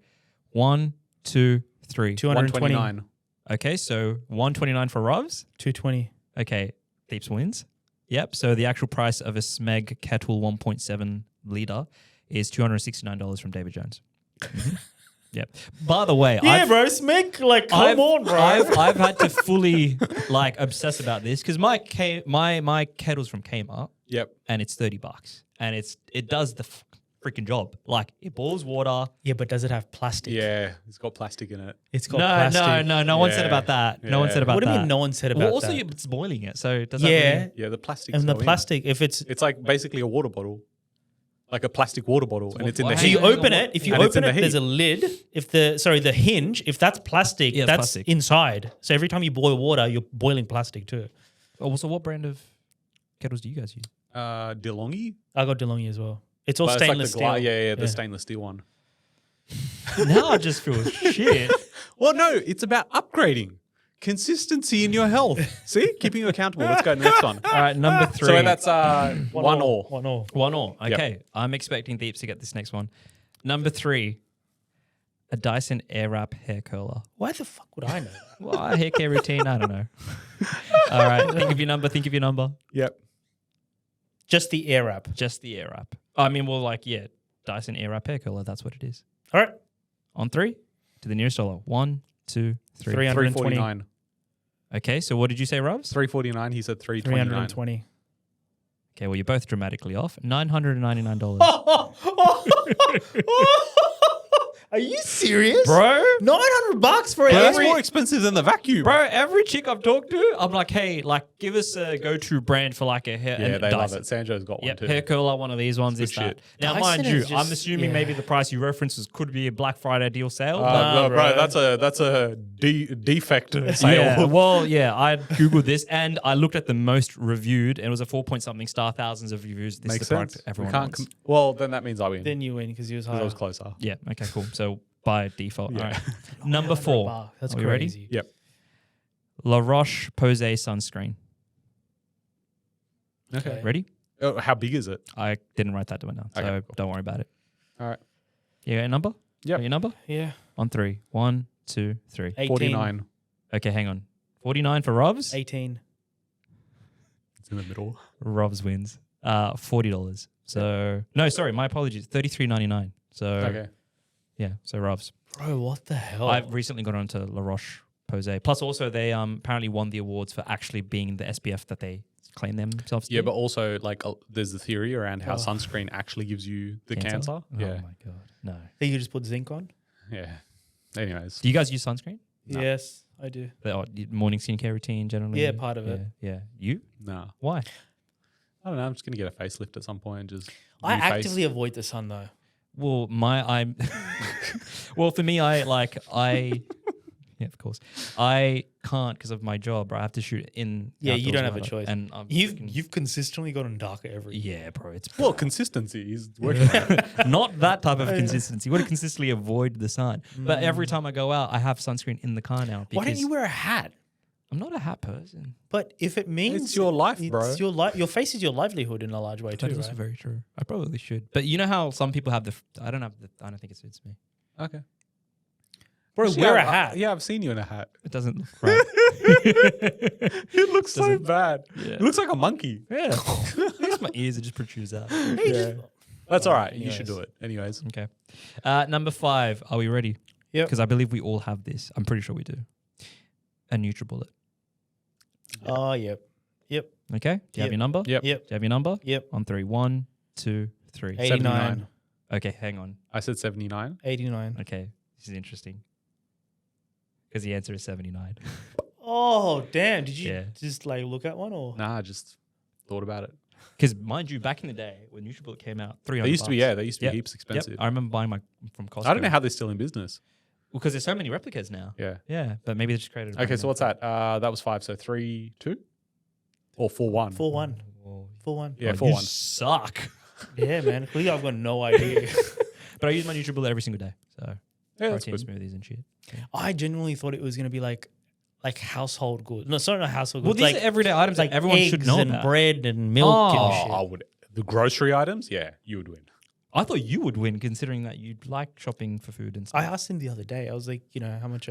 1, 2, 3. 220. 129. Okay, so 129 for Robs. 220. Okay, Deeps wins. Yep. So the actual price of a Smeg Kettle 1.7 liter is $269 from David Jones. Yep. By the way, bro. Smeg, like, come on, bro. I've had to fully obsess about this because my kettle's from Kmart Yep. and it's $30 and it does the freaking job. Like it boils water. Yeah, but does it have plastic? Yeah. It's got plastic in it. It's got No, plastic. no one said Yeah. about that. No one Yeah. said about What do that. you mean no one said about Well, also that? it's boiling it, so does that Yeah. mean Yeah, the plastic. And the plastic, if it's... It's like basically a water bottle. Like a plastic water bottle. And it's in the what- So you heat. hang on, open what- it. If you And it's open in it, the there's a lid. If the hinge, if that's plastic, Yeah, it's that's plastic. inside. So every time you boil water, you're boiling plastic too. Oh, so what brand of kettles do you guys use? DeLonghi? I got DeLonghi as well. It's all But it's like stainless the gla- steel. Yeah, the stainless steel one. Now I just feel shit. Well, no, it's about upgrading. Consistency in your health. See? Keeping you accountable. Let's go to the next one. All right, number 3. So that's 1 all. 1 all. 1 all. Okay, I'm expecting Deeps to get this next one. Number 3, a Dyson Airwrap hair curler. Why the fuck would I know? Well, hair care routine, I don't know. All right, think of your number. Yep. Just the air wrap. Just the Airwrap. I mean, well, like, yeah, Dyson Airwrap hair curler, that's what it is. All right. On 3, to the nearest dollar. 1, 2, 3. 349. Okay, so what did you say, Rubs? 349. He said 329. 320. Okay, well, you're both dramatically off. $999. Are you serious? Bro, $900 for But that's every... more expensive than the vacuum. Bro, every chick I've talked to, I'm like, hey, like, give us a go-to brand for like a hair. Yeah, and they love Dyson. it. Sanjo's got one Yep, too. hair curler, one of these ones, this, good that. shit. Now, Dyson mind you, is just- I'm assuming yeah. maybe the price you references could be a Black Friday deal sale. No, bro, bro. that's a defect sale. yeah, well, yeah, I Googled this and I looked at the most reviewed and it was a 4-point-something star, thousands of reviews. This Makes is the product sense. everyone we can't wants. well, then that means I win. Then you win because he was 'Cause I higher. was closer. Yeah, okay, cool. So by default. Yeah. All right. Number 4. $900. That's Are we ready? crazy. Yep. La Roche-Posay sunscreen. Okay. Ready? Oh, how big is it? I didn't write that down now, so Okay, cool. don't worry about it. All right. You got a number? Yep. Got your number? Yeah. On 3. 1, 2, 3. 18. 49. Okay, hang on. 49 for Robs. 18. It's in the middle. Robs wins. $40. So no, sorry, my apologies. $33.99. So Okay. yeah, so Robs. Bro, what the hell? I've recently got onto La Roche-Posay. Plus, also they apparently won the awards for actually being the SPF that they claim themselves to. Yeah, be. but also like there's the theory around how sunscreen actually gives you the cancer. Oh Yeah. my god, no. Think you just put zinc on? Yeah. Anyways. Do you guys use sunscreen? No. Yes, I do. The morning skincare routine generally. Yeah, part of it. Yeah. You? No. Why? I don't know. I'm just gonna get a facelift at some point and just I new face. actively avoid the sun though. Well, I'm. Well, for me, yeah, of course, I can't because of my job. Right? I have to shoot in. Yeah, you outdoors don't have a weather, choice. And I'm You've consistently gotten darker every year. yeah, bro. It's Well, consistency is working. not that type of consistency. You want to consistently avoid the sun. But every time I go out, I have sunscreen in the car now. Why don't because you wear a hat? I'm not a hat person. But if it means It's your life, bro. it's your face is your livelihood in a large way too, That is right? very true. I probably should. But you know how some people have I don't think it suits me. Okay. Bro, Actually, wear a I- hat. Yeah, I've seen you in a hat. It doesn't look right. It looks so bad. Yeah. It looks like a monkey. Yeah. At least my ears are just protrudes out. Yeah. That's all right. You anyways. should do it. Anyways. Okay. Number 5. Are we ready? Yep. Because I believe we all have this. I'm pretty sure we do. A NutriBullet. Oh, yep. Yep. Okay. Do you have Yep. your number? Yep. Yep. Do you have your number? Yep. On 3. 1, 2, 3. 89. Okay, hang on. I said 79. 89. Okay, this is interesting. Because the answer is 79. Oh, damn. Did you Yeah. just like look at one or? Nah, I just thought about it. Because mind you, back in the day when NutriBullet came out, $300. They used to be, yeah, they used to Yep. be heaps expensive. Yep. I remember buying my from Costco. I don't know how they're still in business. Because there's so many replicas now. Yeah. Yeah, but maybe they just created. a Okay, brand so now. what's that? That was 5. So 3, 2? Or 4, 1? 4-1. Well, 4-1. Yeah, oh, 4, you 1. suck. Yeah, man. Clearly, I've got no idea. But I use my NutriBullet every single day. So Yeah, that's protein good. smoothies and shit. I genuinely thought it was gonna be like household goods. No, sorry, not household Well, goods. these like are everyday items like that everyone eggs should know and about. bread and milk Oh, and shit. I would. The grocery items, yeah, you would win. I thought you would win, considering that you like shopping for food and I stuff. asked him the other day. I was like, you know, how much?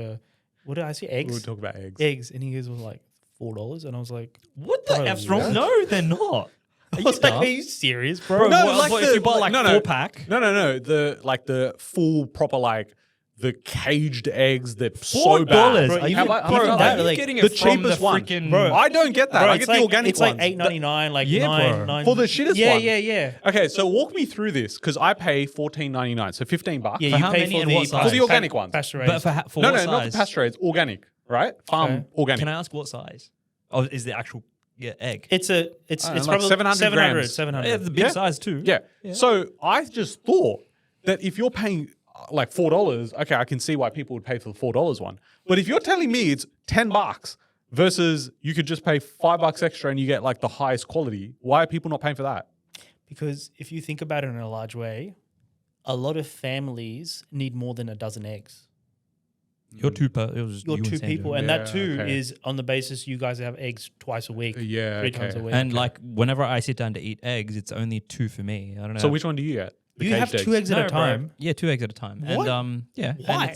What did I say? We Eggs. would talk about eggs. Eggs, and he goes, well, like $4, and I was like, What the Bro, F's wrong? what? No, they're not. I was like, are you serious, bro? Bro, No, what, like what, the- if you bought like- like no, no. 4-pack. No. The full proper like the caged eggs. They're so $4. bad. Bro, Are you, even- bro, even are that, you like, getting the it from cheapest the one. freaking? Bro, I don't get that. Bro, I it's get like, the organic it's ones. like $8.99, like Yeah, bro. nine For the shittest yeah, one. Yeah. Okay, so walk me through this because I pay $14.99, so $15. Yeah, For you how pay many for and the what size? For the organic ones. Pasteurized. But for No, what not the size? pasteurized, organic, right? Farm Okay. organic. Can I ask what size? Oh, is the actual egg? It's I don't know, like probably 700 grams. 700. Yeah, the big Yeah. size too. Yeah. So I just thought that if you're paying like $4, okay, I can see why people would pay for the $4 one. But if you're telling me it's $10 versus you could just pay $5 extra and you get like the highest quality, why are people not paying for that? Because if you think about it in a large way, a lot of families need more than a dozen eggs. You're two. It was You're you and two Sandra. people, and that Yeah, too okay. is on the basis you guys have eggs twice a week, Yeah, three times a okay. week. And like whenever I sit down to eat eggs, it's only two for me. I don't know. So which one do you get? The you have caged two eggs at No, a bro. time. Yeah, 2 eggs at a time. What? And yeah. and Why?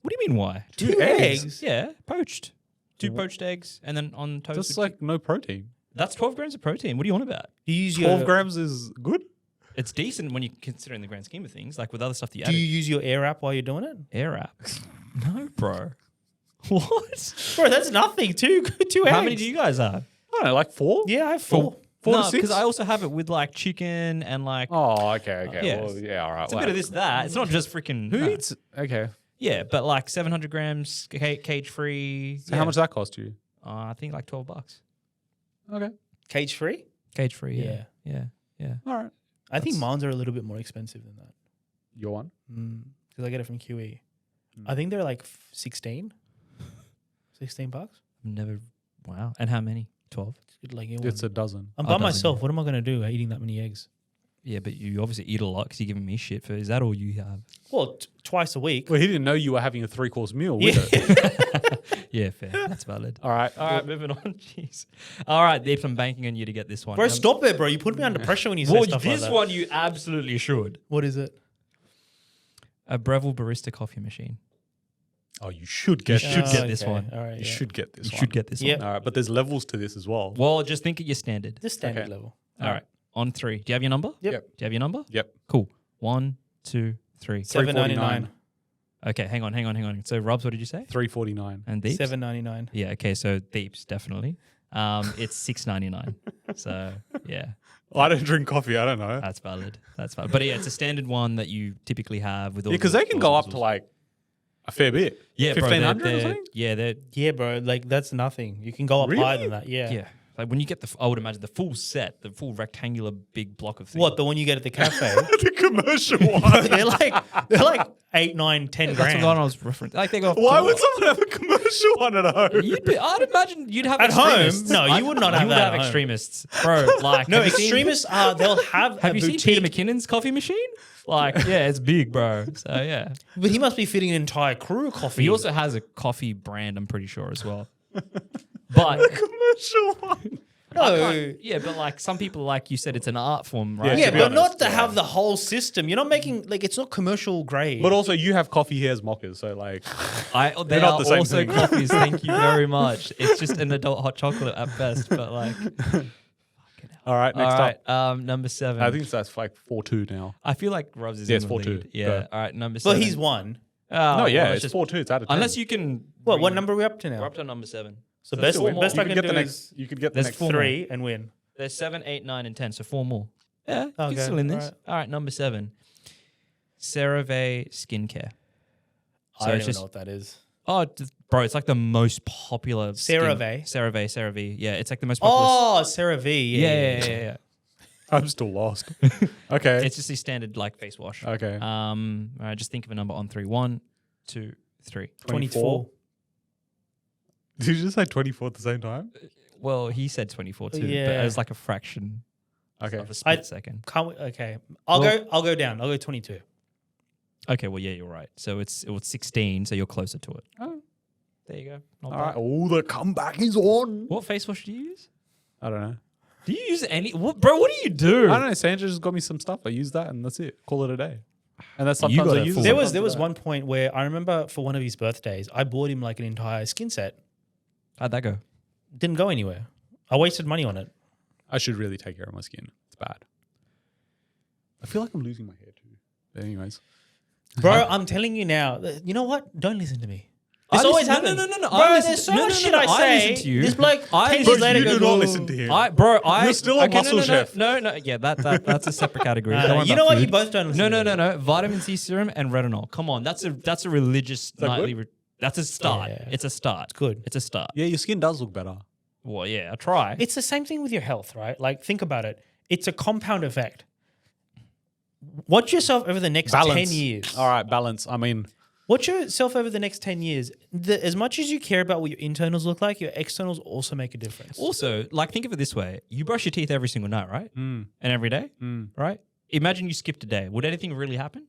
what do you mean why? Two eggs. Yeah, poached. 2 poached eggs, and then on toast. That's with like no protein. that's 12 grams of protein. What are you on about? Do you use 12 your grams is good. It's decent when you consider in the grand scheme of things. Like with other stuff that you Do add. you use your air app while you're doing it, Air app? No, bro. What? bro? That's nothing. Two eggs. How many do you guys have? I don't know, like 4? Yeah, I have 4. 4 no, to 6? because I also have it with like chicken and like Oh, okay. yeah. Well, yeah, all right. it's a bit of this that. It's not just freaking. Who no. eats? Okay. Yeah, but like 700 grams, cage free. So how much does that cost you? I think like $12. Okay. Cage free. Cage free. Yeah. Yeah. All right. I think mines are a little bit more expensive than that Your one? because I get it from QE. I think they're like 16 bucks. Never. Wow. And how many? 12. Like you It's a dozen. I'm a by dozen, myself. What am I going to do eating that many eggs? Yeah, but you obviously eat a lot because you're giving me shit for. Is that all you have? Well, twice a week. Well, he didn't know you were having a 3-course meal with Yeah. it. Yeah, fair. That's valid. All right. All right, moving on. Jeez. All right, Deep, I'm banking on you to get this one. Bro, stop it, bro. You put me under pressure when you say Well, stuff like this that. one you absolutely should. What is it? A Breville barista coffee machine. Oh, you should get should this. get this one. All right. You yeah. should get this You one. should get this Yep. one. All right, but there's levels to this as well. Well, just think at your standard. This standard Okay. level. All right. On 3. Do you have your number? Yep. Yep. Do you have your number? Yep. Cool. 1, 2, 3. $7.99. Okay, hang on. So, Robs, what did you say? 349. And Deeps? $7.99. Yeah, okay, so Deeps, definitely. It's $6.99. So, yeah, I don't drink coffee. I don't know. that's valid. That's valid. But yeah, it's a standard one that you typically have with all Because the they can go up sauces. to like a fair bit. yeah, bro, 1,500 or they're- something? Yeah, they're Yeah, bro. Like that's nothing. You can go up Really? higher than that. Yeah. yeah. Like when you get I would imagine the full set, the full rectangular big block of things. What the one you get at the cafe? The commercial one. they're like 8, 9, 10 That's the grand. one I was referring. Like they go. Why would someone have a commercial one at home? I'd imagine you'd have At home? extremists. No, you would not have You would that have at home. extremists, bro. Like No, have you seen- extremists are. They'll have. Have a you seen boutique, Peter McKinnon's coffee machine? Like, yeah, it's big, bro. So yeah. But he must be feeding an entire crew of coffee. He also has a coffee brand, I'm pretty sure, as well. But Commercial one. no. yeah, but like some people, like you said, it's an art form, right? Yeah, to be but honest, not to yeah. have the whole system. You're not making like it's not commercial grade. But also, you have coffee here as mockers, so like, They not are the same also thing. coffees. Thank you very much. It's just an adult hot chocolate at best, but like. all right, All next right, up. number 7. I think that's like 4-2 now. I feel like Robs is Yeah, in it's the 4-2. lead. Yeah. Go. All right, number well, 7. he's won. Oh, No, yeah, well, it's just 4-2. It's out of 10. unless you can. What number are we up to now? We're up to number 7. So there's best four more. best you I could can get the do next. is You could get the There's next 4 3 and win. There's 7, 8, 9, and 10. So 4 more. Yeah, you Okay, can still in this. alright. All right, number 7. CeraVe skincare. I don't it's even just- know what that is. Oh, bro, it's like the most popular. CeraVe? CeraVe. Yeah, it's like the most popular. Oh, Sarah V. yeah. I'm still lost. Okay. It's just the standard like face wash. Okay. All right, just think of a number on 3. 1, 2, 3. 24. Did you just say 24 at the same time? Well, he said 24 too, but Yeah. it was like a fraction Okay. of a split second. Can't we, okay. I'll go down. I'll go 22. Okay, well, yeah, you're right. So it was 16, so you're closer to it. Oh. There you go. Not All bad. right. Oh, the comeback is on. What face wash do you use? I don't know. Do you use any? Bro, what do you do? I don't know. Sandra just got me some stuff. I use that and that's it. Call it a day. And that's You sometimes got I it use full. it. There was sometimes I don't. one point where I remember for one of his birthdays, I bought him like an entire skin set. How'd that go? Didn't go anywhere. I wasted money on it. I should really take care of my skin. It's bad. I feel like I'm losing my hair too. But anyways. Bro, I'm telling you now. You know what? Don't listen to me. I This always listen- happens. no. Bro, I listen there's to- so no, much no, shit no, I I say. listen to you. This bloke I 10 listen- years later you do goes, not "Oh." listen to him. You're still a muscle chef. No, yeah, that's a separate category. Don't worry You about know what? food. You both don't listen to me. No. Vitamin C serum and retinol. Come on, that's a religious that nightly. good? That's a start. Yeah. It's a start. It's good. It's a start. Yeah, your skin does look better. Well, yeah, I try. It's the same thing with your health, right? Like, think about it. It's a compound effect. Watch yourself over the next 10 years. All right, balance. I mean, Watch yourself over the next 10 years. As much as you care about what your internals look like, your externals also make a difference. Also, like, think of it this way: you brush your teeth every single night, right? And every day, right? Imagine you skipped a day. Would anything really happen?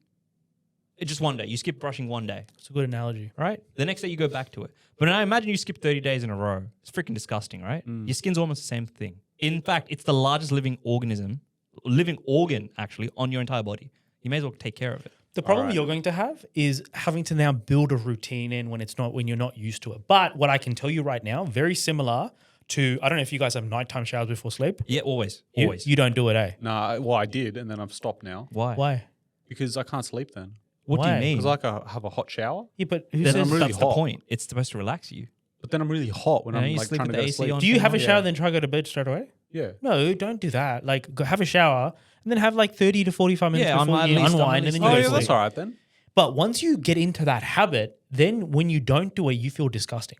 It's just one day. You skip brushing one day, It's a good analogy. right? The next day you go back to it. But now imagine you skip 30 days in a row. It's freaking disgusting, right? Your skin's almost the same thing. In fact, it's the largest living organ actually on your entire body. You may as well take care of it. The problem you're going to have is having to now build a routine in when you're not used to it. But what I can tell you right now, very similar to, I don't know if you guys have nighttime showers before sleep. Yeah, always. You don't do it, eh? No, well, I did, and then I've stopped now Why? Why? because I can't sleep then. What do Why? you mean? Because I have a hot shower, Yeah, but who Then says I'm really that's the hot. point. It's supposed to relax you. but then I'm really hot when You know, I'm you like sleep trying with to the go to AC sleep. on. Do you have a Yeah. shower then try to go to bed straight away? Yeah. No, don't do that. Like, go have a shower and then have like 30 to 45 minutes Yeah, I'm before at you least- I'm unwind at and then least you Oh, go yeah, to that's sleep. all right then. But once you get into that habit, then when you don't do it, you feel disgusting.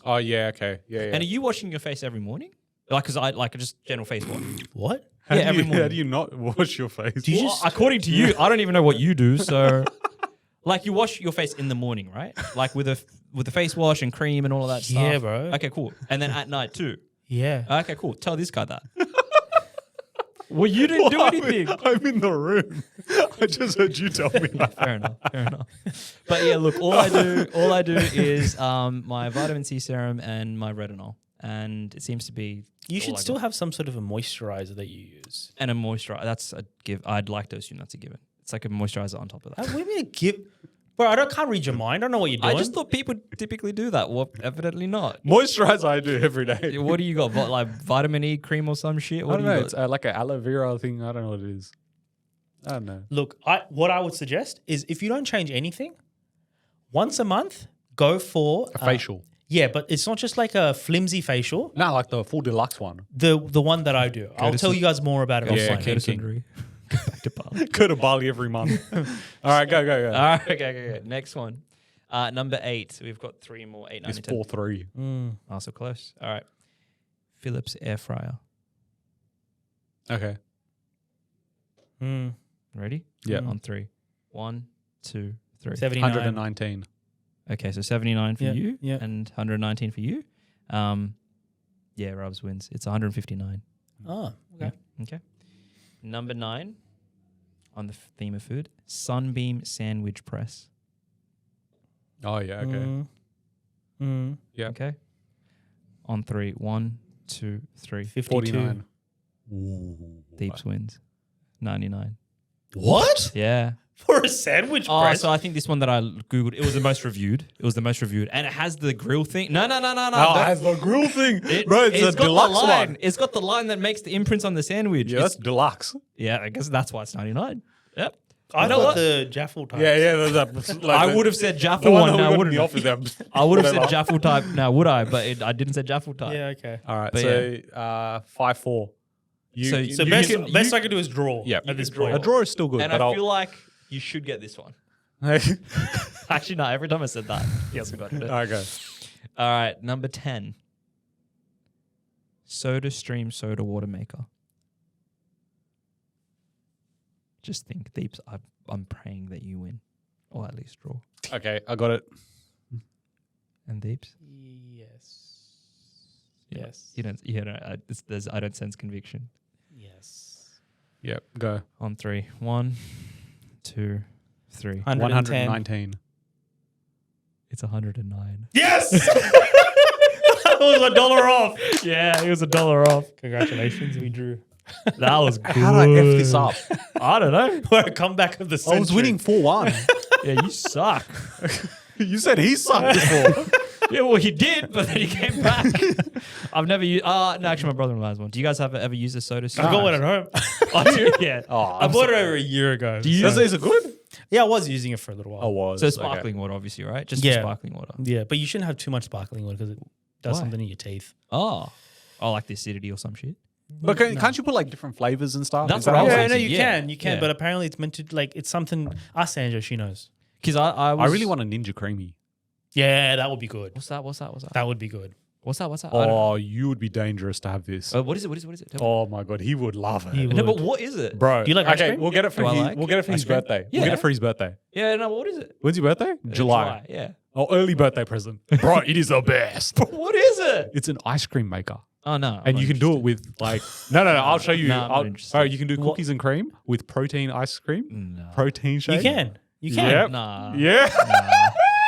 Oh, yeah, okay. Yeah, yeah. And are you washing your face every morning? Like, because I like just general face wash. What? How yeah, do every you, how morning. do you not wash your face? Do you Well, just according to you, I don't even know what you do. So, like, you wash your face in the morning, right? Like with a face wash and cream and all of that stuff. Yeah, bro. Okay, cool. And then at night too. Yeah. Okay, cool. Tell this guy that. Well, you didn't do anything. I'm in the room. I just heard you tell me that. Fair enough. Fair enough. But yeah, look, all I do is my vitamin C serum and my retinol, and it seems to be. You all should I still got. have some sort of a moisturizer that you use. And a moisturizer. That's a give. I'd like to assume that's a given. It's like a moisturizer on top of that. What do you mean give? Bro, can't read your mind. I don't know what you're doing. I just thought people typically do that. Well, evidently not. Moisturizer I do every day. What do you got? Like vitamin E cream or some shit? I What don't do know. you It's got? like an aloe vera thing. I don't know what it is. I don't know. Look, what I would suggest is if you don't change anything, once a month, go for A facial. Yeah, but it's not just like a flimsy facial. No, like the full deluxe one. The one that I do. I'll tell you guys more about it Yeah, offline. King. King. Back to Bali. Go to Bali every month. All right, go. All right, okay. Next one. Number 8. We've got 3 more. 8, 9, It's 10. 4-3. Oh, so close. All right. Philips air fryer. Okay. Ready? Yeah. On 3. 1, 2, 3. 79. 119. Okay, so 79 for Yeah, you yeah. and 119 for you. Yeah, Rubs wins. It's 159. Oh, okay. Okay. Number 9 on the theme of food, Sunbeam sandwich press. Oh, yeah, okay. Yeah. Okay. On 3. 1, 2, 3. 52. 49. Deeps wins. 99. What? Yeah. For a sandwich Oh, press? so I think this one that I Googled, it was the most reviewed. And it has the grill thing. No. Oh, it has the grill thing. Bro, it's a got the deluxe line. one. It's got the line that makes the imprints on the sandwich. Yeah, that's deluxe. Yeah, I guess that's why it's 99. Yep. I You know thought what? the Jaffle type. Yeah, like I would have said the Jaffle one one that now, we got in wouldn't the I? office. Them. I would have said Whatever. Jaffle type now, would I? But I didn't say Jaffle type. Yeah, okay. All right, But so 5-4. So Best I could do is draw at this point. A draw is still good, And but I feel like you should get this one. Actually, no, every time I said that, he hasn't got it. Okay. All right, number 10. SodaStream soda water maker. Just think, Deeps, I'm praying that you win. Or at least draw. Okay, I got it. And Deeps? Yes. Yeah. Yes. You don't, I don't sense conviction. Yes. Yep, go. On 3. 1, 2, 3. 119. It's 109. Yes! That was $1 off. Yeah, it was $1 off. Congratulations, we drew. That was good. How did I F this up? I don't know. We're a comeback of the century. I was winning 4-1. Yeah, you suck. You said he sucked before. Yeah, well, he did, but then he came back. I've never used. No, actually, my brother-in-law has one. Do you guys ever use a soda? I've got one at home. Oh, do you? Yeah. I bought it over a year ago. Do you? Is it good? Yeah, I was using it for a little while. I was. So sparkling water, obviously, right? Just Yeah. sparkling water. Yeah, but you shouldn't have too much sparkling water because it does Why? something in your teeth. Oh, like the acidity or some shit. But can't you put like different flavors and stuff? That's Is that what I was how Yeah, it no, is? thinking. you Yeah. can, but apparently it's meant to like it's something. Ask Sandra, she knows. Because I I really want a Ninja Creamy. Yeah, that would be good. What's that? That would be good. What's that? I don't know. Oh, you would be dangerous to have this. What is it? Tell me. Oh my god, he would love it. He No, would. but what is it? Bro, Do you like ice okay, cream? we'll get it for Do I his, like we'll get it for ice his cream? birthday. Yeah. We'll get it for his birthday. Yeah, no, what is it? When's your birthday? July. Yeah. Oh, early birthday present. Bro, it is the best. What is it? It's an ice cream maker. Oh, no. And you can do it with like no, I'll show you. No, I'm not interested. Bro, you can do cookies and cream with protein ice cream. No. Protein shake. You can. You can. Yep. Nah. Yeah.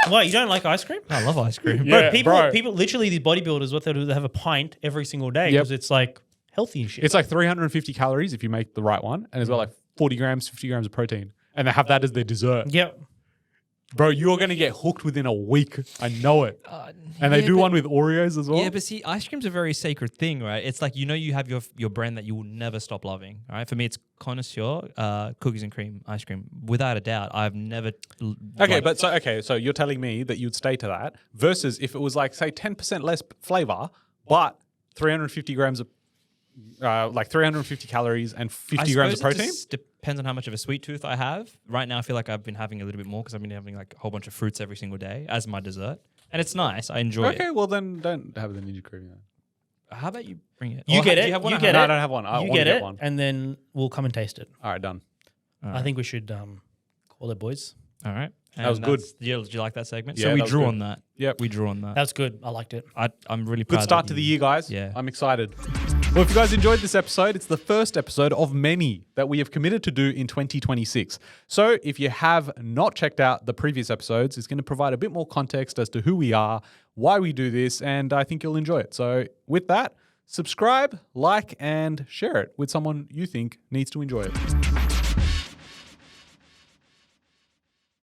What, you don't like ice cream? I love ice cream. Yeah, Bro, people literally, these bodybuilders, what they do, they have a pint every single day because it's like healthy and shit. It's like 350 calories if you make the right one, and it's got like 40 grams, 50 grams of protein, and they have that as their dessert. Yep. Bro, you're gonna get hooked within a week. I know it. And they yeah, do but- one with Oreos as well. Yeah, but see, ice cream's a very sacred thing, right? It's like, you have your brand that you will never stop loving, right? For me, it's Connoisseur, cookies and cream ice cream. Without a doubt, I've never... So you're telling me that you'd stay to that versus if it was like, say, 10% less flavor, but 350 grams of, 350 calories and 50 grams of suppose it protein? just depends on how much of a sweet tooth I have. Right now, I feel like I've been having a little bit more because I've been having like a whole bunch of fruits every single day as my dessert. And it's nice. I enjoy it. Okay, well then don't have the Ninja Cream. How about you bring it? You Or get do it. You have one You at get home? No, I don't have one. I You want to get get it, one. and then we'll come and taste it. All right, done. I think we should call it, boys. All right. That was good. Did you like that segment? Yeah, So we that was drew good. on that. Yep. We drew on that. That's good. I liked it. I'm really proud. Good start that to the you- year, guys. Yeah. I'm excited. Well, if you guys enjoyed this episode, it's the first episode of many that we have committed to do in 2026. So if you have not checked out the previous episodes, it's going to provide a bit more context as to who we are, why we do this, and I think you'll enjoy it. So with that, subscribe, like, and share it with someone you think needs to enjoy it.